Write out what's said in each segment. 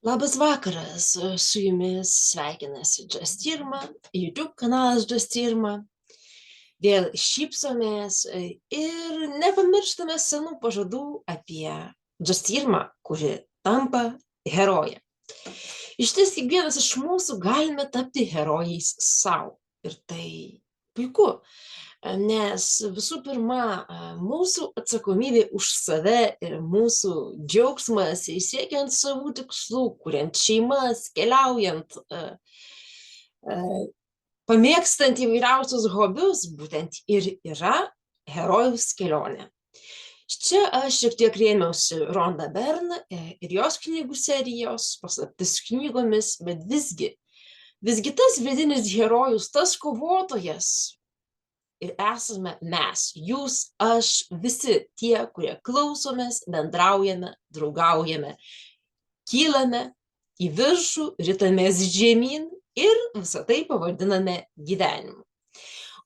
Labas vakaras, su jumis sveikinasi Just Irma, YouTube kanalas Just Irma. Vėl šypsomės ir nepamirštame senų pažadų apie Just Irma, kuri tampa heroje. Iš ties, kiekvienas iš mūsų galime tapti herojais savo. Ir tai puiku, nes visų pirma, mūsų atsakomybė už save ir mūsų džiaugsmas siekiant savų tikslų, kuriant šeimas, keliaujant, pamėgstant įvairiausius hobius, būtent ir yra herojaus kelionė. Čia aš šiek tiek rėmiausi Rhonda Byrne ir jos knygų serijos, paslaptis knygomis, bet visgi tas vidinis herojus, tas kovotojas ir esame mes, jūs, aš, visi tie, kurie klausomės, bendraujame, draugaujame, kylame į viršų, ritamės žemyn ir visą tai pavadiname gyvenimu.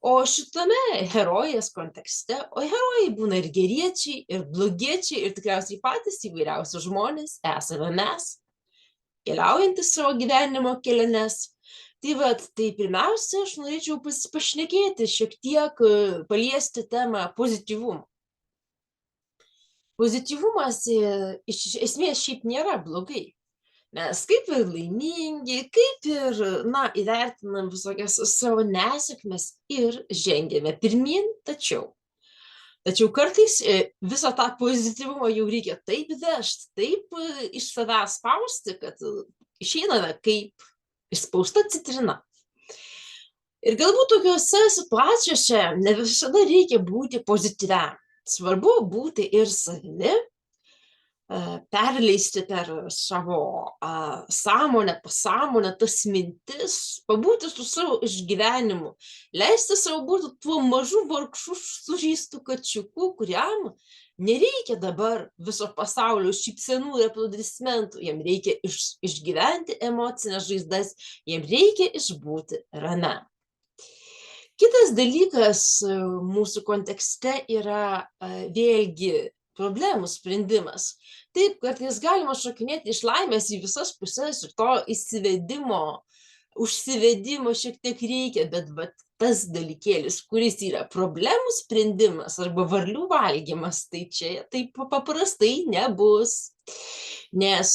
O šitame herojės kontekste, o herojai būna ir geriečiai, ir blogiečiai, ir tikriausiai patys įvairiausi žmonės, esame mes, keliaujantis savo gyvenimo keliones. Tai pirmiausia, aš norėčiau pašnekėti šiek tiek, paliesti temą pozityvumo. Pozityvumas iš esmės šiaip nėra blogai. Mes kaip ir laimingi, kaip ir, įvertinam visokias savo nesėkmes ir žengiame pirmyn, tačiau kartais visą tą pozityvumą jau reikia taip vežti, taip iš savęs spausti, kad išeiname kaip išspausta citrina. Ir galbūt tokiuose situacijose ne visada reikia būti pozityviam. Svarbu būti ir savimi, perleisti per savo sąmonę, pasąmonę, tas mintis, pabūti su savo išgyvenimu, leisti savo būti tuo mažu vargšu sužeistu kačiuku, kuriam nereikia dabar viso pasaulio šypsenų ir aplodismentų, jam reikia išgyventi emocinės žaizdas, jam reikia išbūti ramiam. Kitas dalykas mūsų kontekste yra vėlgi problemų sprendimas. Taip, kartais galima šokinėti iš laimės į visas puses ir to užsivedimo šiek tiek reikia, bet tas dalykėlis, kuris yra problemų sprendimas arba varlių valgymas, tai čia taip paprastai nebus. Nes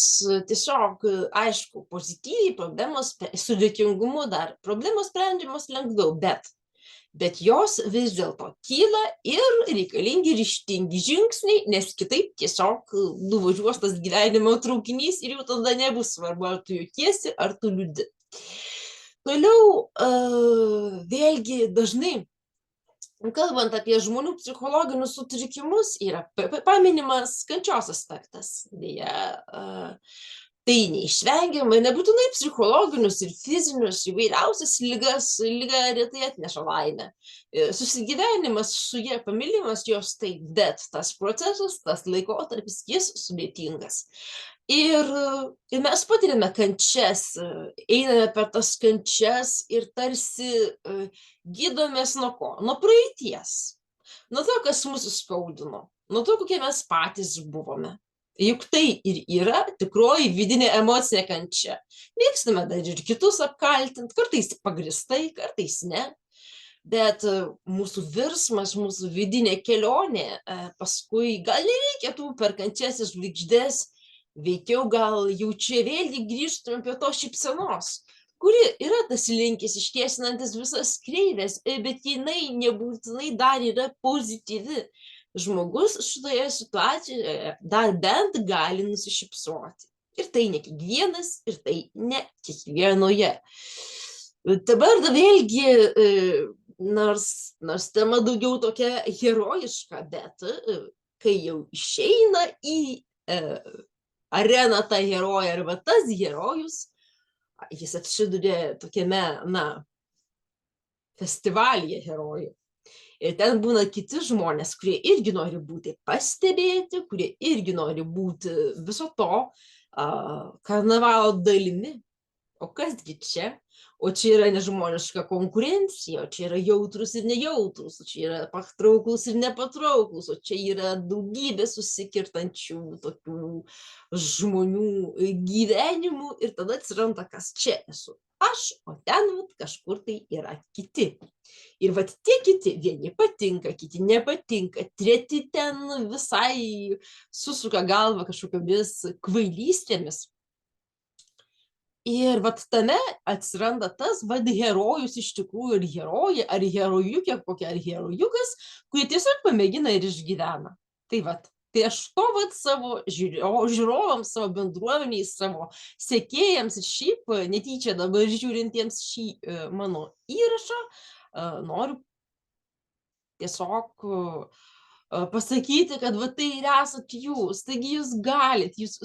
tiesiog, aišku, pozityviai problemos sudėtingumu dar problemos sprendžiamos lengviau, bet jos vis dėlto kyla ir reikalingi ryžtingi žingsniai, nes kitaip tiesiog nuvažiuos tas gyvenimo traukinys ir jau tada nebus svarbu, ar tu juokiesi, ar tu liūdi. Toliau, vėlgi dažnai, kalbant apie žmonių psichologinius sutrikimus, yra paminimas kančios aspektas. Tai neišvengiamai, nebūtinai psichologinius ir fizinius įvairiausias ligas, liga retai atneša laimę. Susigyvenimas su ja, pamilimas jos taip, bet tas procesas, tas laikotarpis, jis sudėtingas. Ir mes patiriame kančias, einame per tas kančias ir tarsi gydomės nuo ko? Nuo praeities, nuo to, kas mūsų skaudino, nuo to, kokie mes patys buvome. Juk tai ir yra tikroji vidinė emocinė kančia. Mėgstame dar ir kitus apkaltinti, kartais pagrįstai, kartais ne. Bet mūsų virsmas, mūsų vidinė kelionė, paskui gal nereikėtų per kančias ir žvaigždės, veikiau gal jau čia vėlgi grįžtume prie to šypsenos, kuri yra tas linkis ištiesinantis visas kreivės, bet jinai nebūtinai dar yra pozityvi. Žmogus šitoje situacijoje dar bent gali nusišypsoti. Ir tai ne kiekvienas, ir tai ne kiekvienoje. Dabar vėlgi, nors tema daugiau tokia herojiška, bet kai jau išeina į areną ta herojė arba tas herojus, jis atsiduria tokiame, festivalyje herojų. Ir ten būna kiti žmonės, kurie irgi nori būti pastebėti, kurie irgi nori būti viso to karnavalo dalimi. O kasgi čia? O čia yra nežmoniška konkurencija, o čia yra jautrus ir nejautrus, o čia yra patrauklus ir nepatrauklus, o čia yra daugybė susikirtančių tokių žmonių gyvenimų ir tada atsiranda, kas čia esu aš, o ten kažkur tai yra kiti. Ir vat tie kiti, vieni patinka, kiti nepatinka, treti ten visai susuka galvą kažkokiamis kvailystėmis. Ir vat tame atsiranda tas vat herojus iš tikrųjų ir herojė, ar herojukė kokia, ar herojukas, kurie tiesiog pamėgina ir išgyvena. Tai vat, tai aš to vat savo žiūrovams, savo bendruomeniai, savo sekėjams ir šiaip netyčia dabar žiūrintiems šį mano įrašą noriu tiesiog pasakyti, kad va tai ir esat jūs, taigi jūs galit, jūs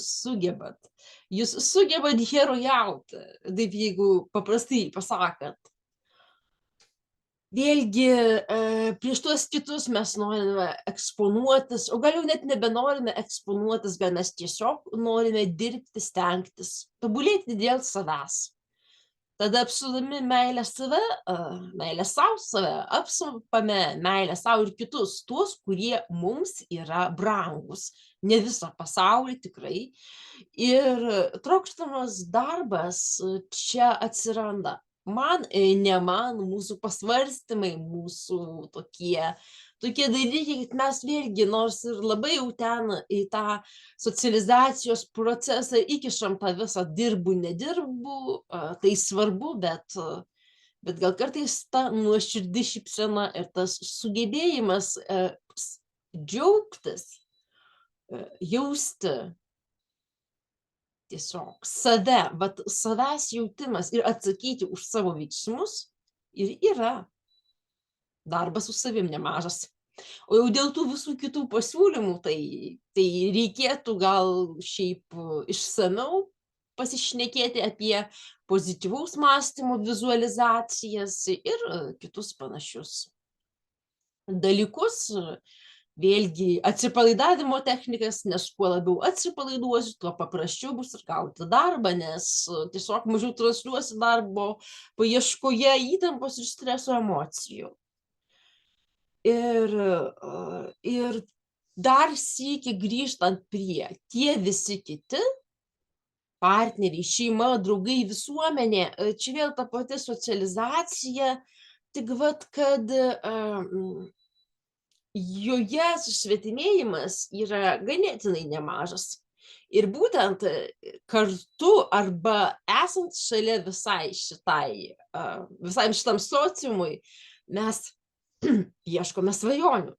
sugebat herojauti, taip jeigu paprastai pasakant. Vėlgi, prieš tuos kitus mes norime eksponuotis, o gal jau net nebenorime eksponuotis, gal mes tiesiog norime dirbti, stengtis, tobulėti dėl savęs. Tada apsudami meilę save, meilę save, apsupame meilę savo ir kitus, tuos, kurie mums yra brangus, ne visą pasaulį tikrai. Ir trokštamas darbas čia atsiranda. Man, ne man, mūsų pasvarstymai, mūsų tokie dalykai, kad mes vėlgi, nors ir labai jau ten į tą socializacijos procesą įkišam tą visą dirbu, nedirbu, tai svarbu, bet gal kartais ta nuoširdi šypsena ir tas sugebėjimas džiaugtis, jausti tiesiog save, vat savęs jautimas ir atsakyti už savo veiksmus ir yra darbas su savim nemažas. O jau dėl tų visų kitų pasiūlymų, tai reikėtų gal šiaip išsamiau pasišnekėti apie pozityvaus mąstymo vizualizacijas ir kitus panašius dalykus. Vėlgi atsipalaidavimo technikas, nes kuo labiau atsipalaiduosi, tuo paprasčiau bus ir gauti darbą, nes tiesiog mažiau transliuosi darbo paieškoje įtampos ir streso emocijų. Ir dar sykį grįžtant prie tie visi kiti partneriai, šeima, draugai, visuomenė, čia vėl ta pati socializacija, tik vat, kad joje susvetimėjimas yra ganėtinai nemažas. Ir būtent kartu arba esant šalia visai šitam sociumui, mes ieškome svajonių.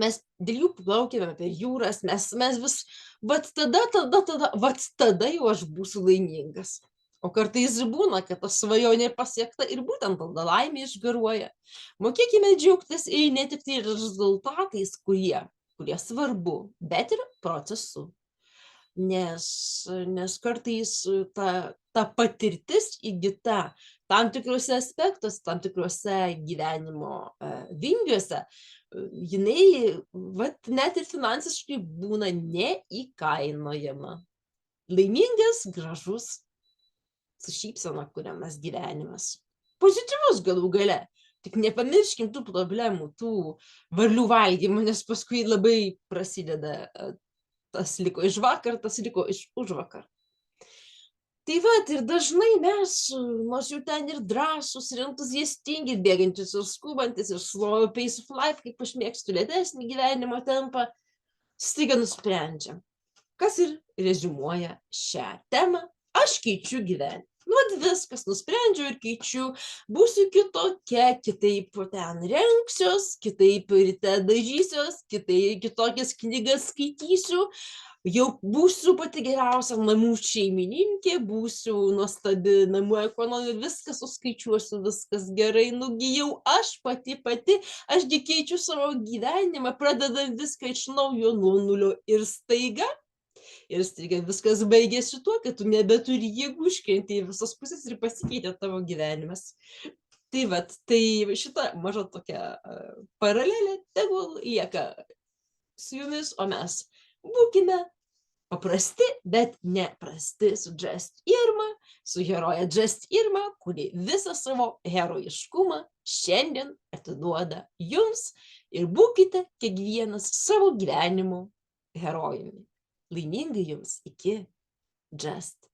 Mes dėl jų plaukiame per jūras, mes vis, vat tada jau aš būsiu laimingas. O kartais būna, kad ta svajonė pasiekta ir būtent tada laimė išgaruoja. Mokėkime džiaugtis ir ne tik tai rezultatais, kurie svarbu, bet ir procesu. Nes kartais ta patirtis įgyta tam tikrose aspektuose, tam tikrose gyvenimo vingiuose, jinai net ir finansiškai būna neįkainojama. Laimingas, gražus, su šypsena kuriamas gyvenimas. Pozityvus galų gale. Tik nepamirškim tų problemų, tų varlių valgymų, nes paskui labai prasideda tas liko iš vakar, tas liko iš užvakar. Tai vat, ir dažnai mes, nors jau ten ir drąsūs, ir entuziastingi, bėgantis ir skubantis, ir slow pace of life, kaip aš mėgstu lėtesnį gyvenimo tempą, staiga nusprendžiam, kas ir reziumuoja šią temą, aš keičiu gyvenimą. Vat viskas, nusprendžiu ir keičiu, būsiu kitokia, kitaip ten renksiuos, kitaip ryte dažysiuos, kitokias knygas skaitysiu, jau būsiu pati geriausia namų šeimininkė, būsiu nuostabi namų ekonomė, viską suskaičiuosiu, viskas gerai, nugi jau aš pati, ašgi keičiu savo gyvenimą, pradedam viską iš naujo nuo nulio ir staiga viskas baigėsi tuo, kad tu nebeturi jėgų, iškentė į visas pusės ir pasikeitė tavo gyvenimas. Tai vat, tai šita maža tokia paralelė tegul lieka su jumis, o mes būkime paprasti, bet neprasti su Just Irma, su heroje Just Irma, kuri visą savo herojiškumą šiandien atiduoda jums ir būkite kiekvienas savo gyvenimo herojumi. Laimingai jums iki Just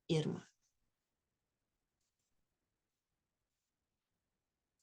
Irma.